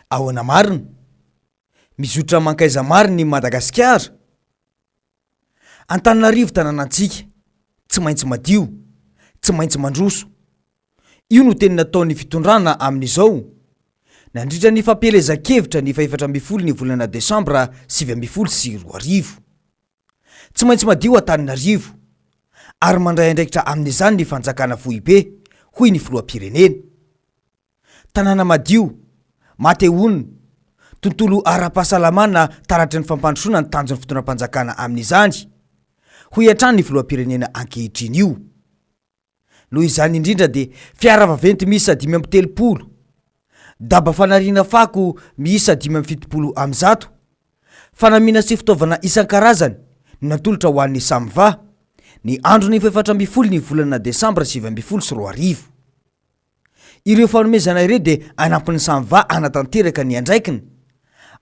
ahoana marina mizotra mankaiza marina i Madagasikara. Antananarivo tanànantsika tsy maintsy madio, tsy maintsy mandroso. Io no teny nataon'ny fitondrana amin'izao nandritra ny fampelezan-kevitra ny 4 ny volana Desambra 2024. Tsy maintsy madio Antananarivo ary mandray andraikitra amin'izany ny fanjakana Vohibe hoy ny filoham-pirenena. Tanàna madio, matehonina, tontolo ara-pahasalamana taratry ny fampandrosoana ny tanjon'ny fitondram-panjakana amin'izany hoy hatrany ny filoham-pirenena ankehitriny io. Noho izany indrindra dia fiara vaventy miisa 530, daba fanariana fako miisa 570, fanamiana sy fitaovana isan-karazany natolotra ho an'ny samva ny andron'ny 14 ny volana Desambra 2024. Ireo fanomezana ireo dia anampin'ny samva anatanteraka ny andraikiny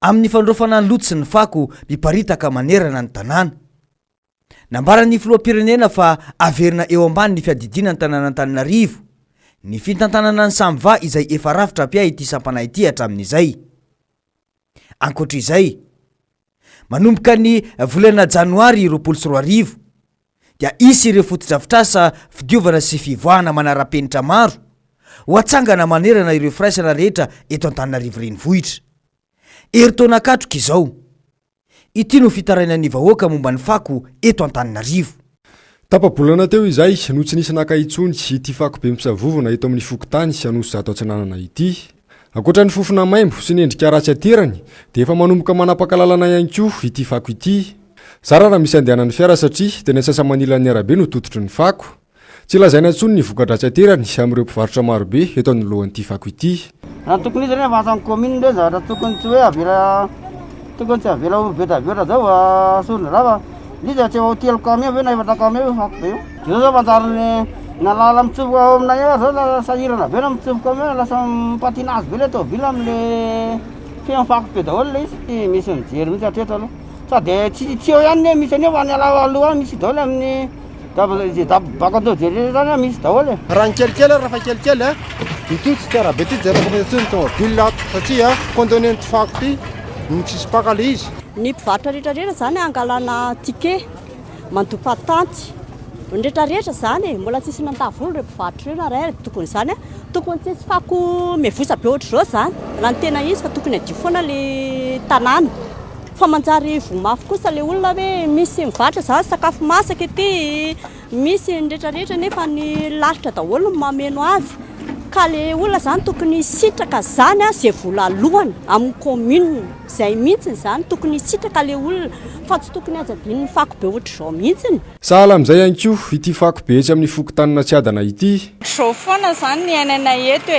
amin'ny fandrofana ny loto sy ny fako miparitaka manerana ny tanàna. Nambaran'ny filoham-pirenena fa averina eo ambany ny fiadidina ny tanàna Antananarivo ny fitantanana ny samva izay efa rafitra pia ity sampana ity hatramin'izay. Ankoatr'izay, manomboka ny volana Janoary 2024 dia isy ireo fotodrafitrasa fidiovana sy fivoahana manara-penitra maro ho atsangana manerana ireo firaisana rehetra eto Antananarivo renivohitra. Eritaona katroka izao. Ity no fitarainan'ny vahoaka momba ny fako eto Antananarivo. Tapabolana teo izay no tsy nisy nakaitsony ity fako be misavovona eto amin'ny fokotany sy anoso zato atsananana ity. Ankoatra ny fofona maimbo sy ny endrika ratsy aterany dia efa manomboka manapakalalana ihany koa ity fako ity. Zara raha misy andehanan'ny fiara satria tena sasa manila ny arabe no tototry ny fako. Tsy lazaina intsony ny voka-dratsy aterany amin'ireo mpivarotra marobe eto anolohan'ity fako ity. Raha tokony izy rehefa atany commune ndray zavatra tokony tsy hoe avela tokony tsy avela betaveta zao asorina raha izy tsy hotely kame hoe na efatra kame hoe fako be io. Io zao fantariny nalala mitsofoka ao aminay eo zao la sahirana be na mitsofoka ame lasa mipatinazy be le tôbila am'le fiam-fako be daholo le izy misy mijery mihitsy hatreto aloha sady tsy eo ihany misy aneo fa ny aloha misy daholo amin'ny bakandao jery zany misy daholo. Raha ny kelikely raha fa kelikely ity tsy tiara be ty jerako metsiny tomobile satria condamné ny fako ty ny tsisy pakale izy. Ny mpivarotra rehetrarehetra zany angalana ticket mandopatanty rehetrarehetra zany mbola tsisy nantavolo re mpivarotra reo ray tokony zany tokony tsisy fako mevosa be ohatr'izao zany raha ny tena izy fa tokony adio foana le tanàna fa manjary vomafy kosa le olona hoe misy mivarotra zany sakafo masaka ety misy ny rehetrarehetra nefa ny lasitra daholo no mameno azy ka le olona zany tokony sitraka zany zay vola alohany amin'ny commune zay mihitsy zany tokony sitraka le olona fa tsy tokony ajadiny ny fako be ohatr'izao mihitsy. Sahala amin'izay ihany koa ity fako be etsy amin'ny fokotanina tsy adana ity. Zao foana zany ny ainana eto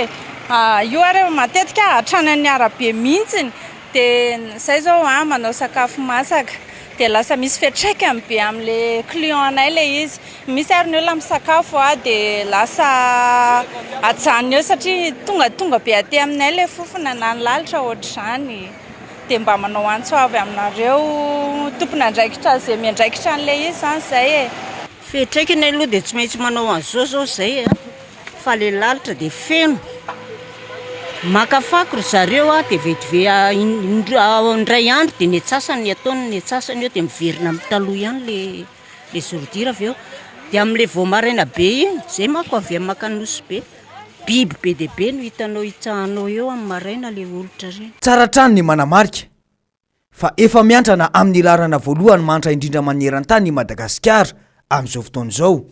hoe io ary matetika atranan'ny arabe mihitsy dia zay zao manao sakafo masaka dia lasa misy fiantraikany be amin'le client anay le izy. Misy ary ny olona misakafo dia lasa ajanony eo satria tonga be aty aminay le fofona na ny lalitra ohatr'izany dia mba manao antsoavy aminareo tompona andraikitra zay miandraikitra an'le izy zany zay e. Fiantraikany aloha dia tsy maintsy manao an'izao zao zay fa le lalitra dia feno maka fako ry zareo dia vetivety indray andro dia ny atsasany ataony ny atsasany eo dia miverina amin'ny taloha ihany le zorodira avy eo dia amin'le voamaraina be iny zay mako avy amin'ny makanosy be biby be dia be no hitanao hitsahanao eo amin'ny maraina le olotra reny. Tsara trano ny manamarika fa efa miantrana amin'ny larana voalohany mantra indrindra maneran-tany i Madagasikara amin'izao fotoana izao.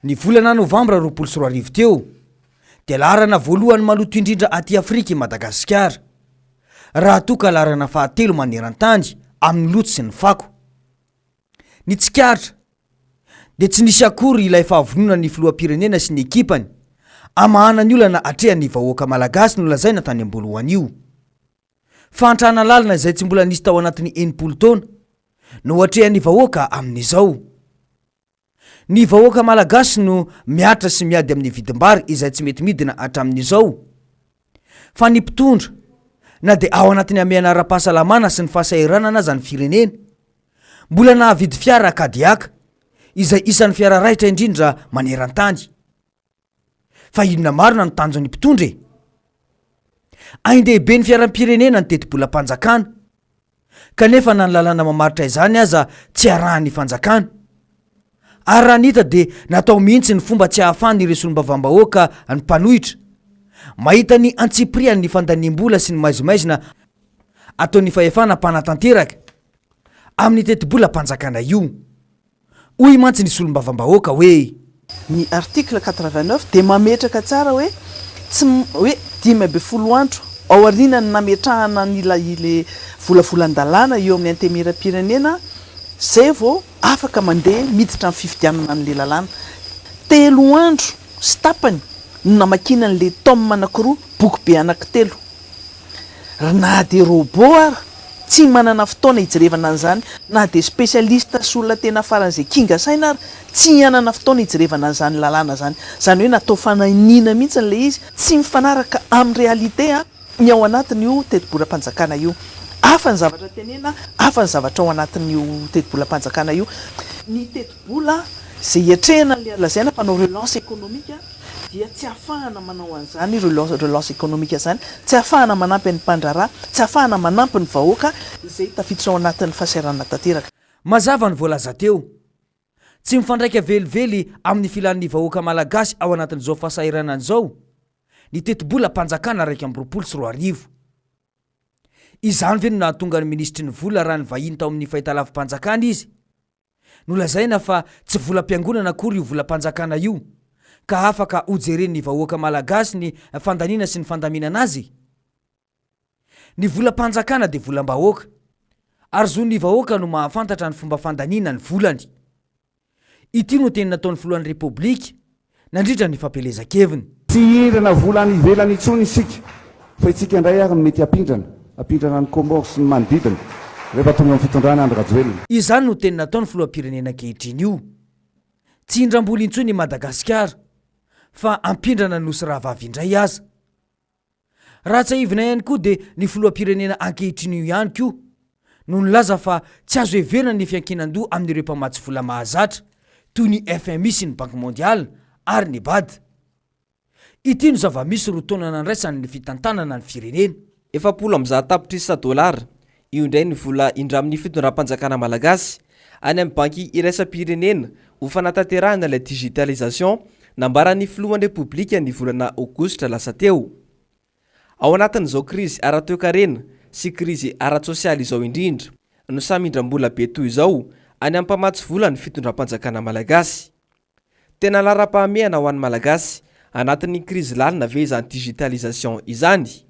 Ny volana Novambra 2024 teo dia larana voalohany maloto indrindra aty Afrika i Madagasikara raha toka larana fahatelo maneran-tany amin'ny loto sy ny fako. Ny tsikaritra dia tsy nisy akory ilay fahavononan'ny filoham-pirenena sy ny ekipany amahana ny olana atrehan'ny vahoaka malagasy no lazaina tany am-boalohany io. Fantrana lalina izay tsy mbola nisy tao anatin'ny 80 taona no atrehan'ny vahoaka amin'izao. Ny vahoaka malagasy no miatra sy miady amin'ny vidim-bary izay tsy mety midina hatramin'izao. Fa ny mpitondra na dia ao anatin'ny amiana ara-pahasalamana sy ny fahasahiranana aza ny firenena mbola nahavidy fiara kadiaka izay isan'ny fiara raitra indrindra maneran-tany. Fa inona marina no tanjon'ny mpitondra? aindehibe ny fiaram-pirenena ny teti-bolam-panjakana kanefa na ny lalàna mamaritra izany aza tsy arahan'ny fanjakana ary raha nita dia natao mihitsy ny fomba tsy hahafany ireo solombavam-bahoaka ny mpanohitra mahita ny antsipriany ny fandaniam-bola sy ny maizimaizina ataon'ny fahefana mpanatanteraka amin'ny teti-bolam-panjakana io hoy mantsy ny solombavam-bahoaka hoe ny article 89 dia mametraka tsara hoe tsy hoe 10 andro ao arinany nametrahana ile volavolan-dalàna eo amin'ny antemera-pirenena zay vao afaka mandeha miditra amin'ny fifidianana n'le lalàna 3 andro sy tapany no namakina n'le tome anankiroa boky be anankitelo na dia robot ara tsy manana fotoana hijerevana an'izany na dia spécialiste sy olona tena faran'izay kinga saina ary tsy hanana fotoana hijerevana an'izany lalàna zany zany hoe natao fananina mihitsy n'le izy tsy mifanaraka amin'ny réalité ny ao anatiny io teti-bolam-panjakana io hafa ny zavatra tenena hafa ny zavatra ao anatin'io teti-bolam-panjakana io ny teti-bola zay hiatrehana le lazaina mpanao relance économique dia tsy ahafahana manao an'izany relance économique zany tsy ahafahana manampy ny mpandrarà tsy ahafahana manampy ny vahoaka zay tafiditra ao anatin'ny fahasairana tanteraka mazava ny voalaza teo tsy mifandraika velively amin'ny filan'ny vahoaka malagasy ao anatin'izao fahasahiranana izao ny teti-bolam-panjakana 1 izany ve no nahatonga ny ministry ny vola raha ny vahiny tao amin'ny fahitalavim-panjakana izy nolazaina fa tsy volam-piangonana akory io volam-panjakana io ka afaka hojeren'ny vahoaka malagasy ny fandaniana sy ny fandaminana azy ny volam-panjakana dia volam-bahoaka ary zo ny vahoaka no mahafantatra ny fomba fandaniana ny volany ity no teny nataon'ny filohan'ny repoblika nandritra ny fampelezan-keviny tsy hirana volany ivelany itsony isika fa itsika indray ary mety apindrana ny komoro sy ny manodidina rehefa tonga amin'ny fitondrana andro rajoelona izany no teny nataon'ny filoham-pirenena ankehitriny io tsy hindram-bola intsony i madagasikara fa ampindrana nosy rahavavy indray aza raha tsy haivina ihany koa dia ny filoham-pirenena ankehitriny io ihany koa no nilaza fa tsy azo heverina ny fiankinan-doha amin'ireo mpamatsy vola mahazatra toy ny FMI sy ny banky mondialy ary ny BAD ity no zava-misy ro taona nandraisany ny fitantanana ny firenena $700 io indray ny vola indra amin'ny fitondram-panjakana malagasy any amin'ny banky iraisam-pirenena ho fanatanterahana ilay digitalisation nambaran'ny filohan'ny repoblika ny volana aogositra lasa teo ao anatin'izao krizy ara-toekarena sy krizy ara-tsosialy izao indrindra no samy indram-bola be toy izao any amin'ny mpamatsy vola ny fitondram-panjakana malagasy tena lara-pahamehana ho an'ny malagasy anatin'ny krizy lalina ve izany digitalisation izany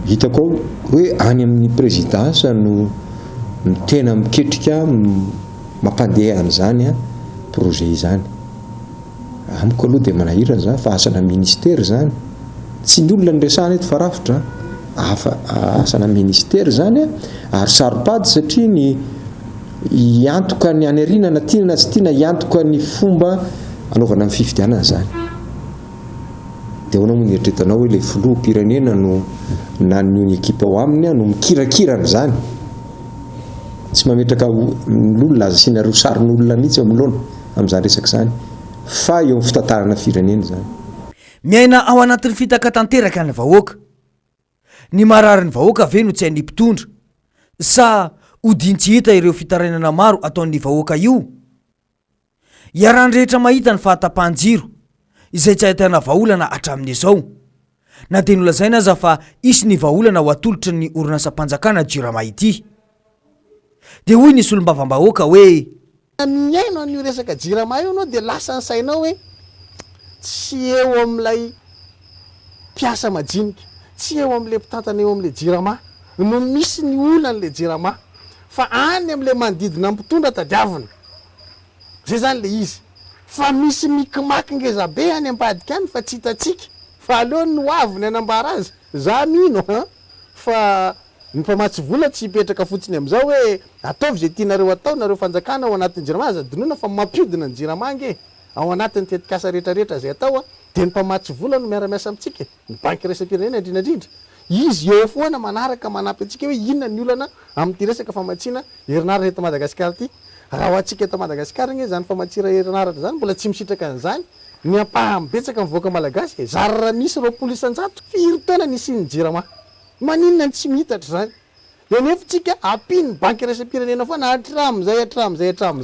hitako hoe any amin'ny présidence no tena miketrika mampandeha an'izany a projet izany amiko aloha dia manahirana zany fa asana ministère zany tsy ny olona nyresahana eto fa rafitra asana ministère zany ary saripady satria ny iantoka ny anarina na tiana na tsy tiana iantoka ny fomba anaovana amin'ny fifidianana zany dia hoana moa ny eritretanao hoe ilay filoham-pirenena no na ny ekipa ao aminy no mikirakirana zany tsy mametraka n'olona aza sinareo sarin'olona mihitsy amin'loana amin'izany resaka zany fa eo amin'ny fitantarana firenena zany miaina ao anatin'ny fitaka tanteraka ny vahoaka ny marary ny vahoaka ve no tsy hainy mpitondra sa hodiny tsy hita ireo fitarenana maro ataon'ny vahoaka io iarany rehetra mahita ny fahatapahan-jiro izay tsy ahitana vahaolana hatramin'izao na dia nolazaina aza fa isy ny vahaolana ho atolotra ny orinasa-panjakana jirama ity dia hoy ny solombavam-bahoaka hoe miaino an'io resaka jirama io anao dia lasa ny sainao hoe tsy eo amin'ilay mpiasa majinika tsy eo amin'ilay mpitantana eo amin'ilay jirama no misy ny olan'ilay jirama fa any amin'ilay manodidina mpitondra tadiavina zay zany le izy fa misy mikimaky ngeza be any ambadika any fa tsy hitatsika fa aleo no aviny anambara azy za mino fa ny mpamatsy vola tsy hipetraka fotsiny amin'izao hoe ataovy zay tianareo atao nareo fanjakana ao anatin'ny jirama aza dinoina fa mampiodina ny jiramange ao anatin'ny tetikasa rehetrarehetra zay atao dia ny mpamatsy vola no miara-miasa amintsika ny banky iraisam-pirenena indrindrandrindra izy eo foana manaraka manampy antsika hoe inona ny olana amin'ity resaka famatsiana herinaratra eto Madagasikara ity raha ho antsika eto Madagasikara nge zany famatsira herinaratra zany mbola tsy misitraka an'izany ny ampahambetsaka mivoaka malagasy zarara misy 20 isan-jato firy taona ny isiany jirama maninona ny tsy mihitatra zany de nefa tsika ampiny banky raisam-pirenena foana hatramizay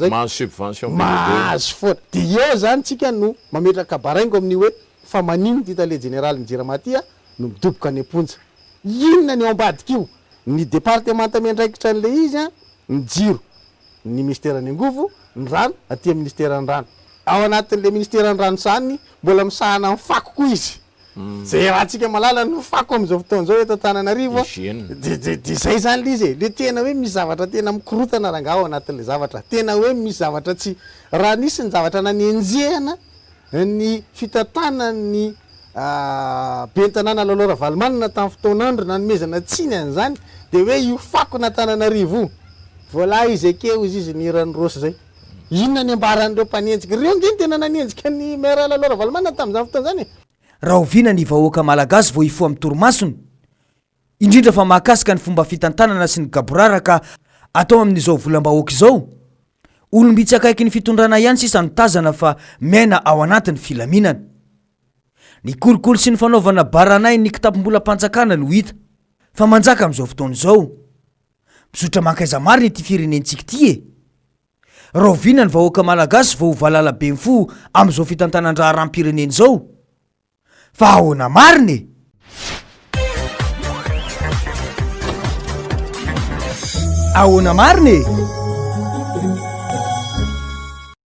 mahazo subvention mahazo foana de eo zany tsika no mametraka baraingo amin'ny hoe fa manino ty tale général Jirama tya no midoboka any amponja inona ny eo ambadika io ny départementa miandraikitra an'le izy a ny jiro ny ministère ny angovo ny rano aty ministère ny rano ao anatin'le ministère ny rano zany mbola misahana mifako koa izy zay raha tsika malala no fako am'izao fotoana zao eto Antananarivo de zay zany le izy le tena hoe misy zavatra tena mikorotana ranga ao anatin'le zavatra tena hoe misy zavatra tsy raha nisy ny zavatra nanenjehana ny fitatana ny bentanana lalora valimanina tamin'ny fotoanandro nanomezana tsiny an'izany de hoe io fako n'Antananarivo vola izy akeo izy ny irany rosy zay inona ny ambaran'ireo mpanenjika reo ngeny tena nanenjika ny maire lalora valimanina tamin'izany fotoana zany raha ovina ny vahoaka malagasy vao ifo amin'ny torimasony indrindra fa mahakasika ny fomba fitantanana sy ny gaboraraka atao amin'izao volam-bahoaka izao olombitsy akaiky ny fitondrana ihany sisa no tazana fa miaina ao anatin'ny filaminana ny kolikoly sy ny fanaovana baranay ny kitapom-bolam-panjakana no hita fa manjaka amin'izao fotoana izao misotra mankaiza marina ity firenentsika ity raha ovina ny vahoaka malagasy vao valala be mifo amin'izao fitantanan-draha ram-pirenena izao fa ahoana mariny ahoana mariny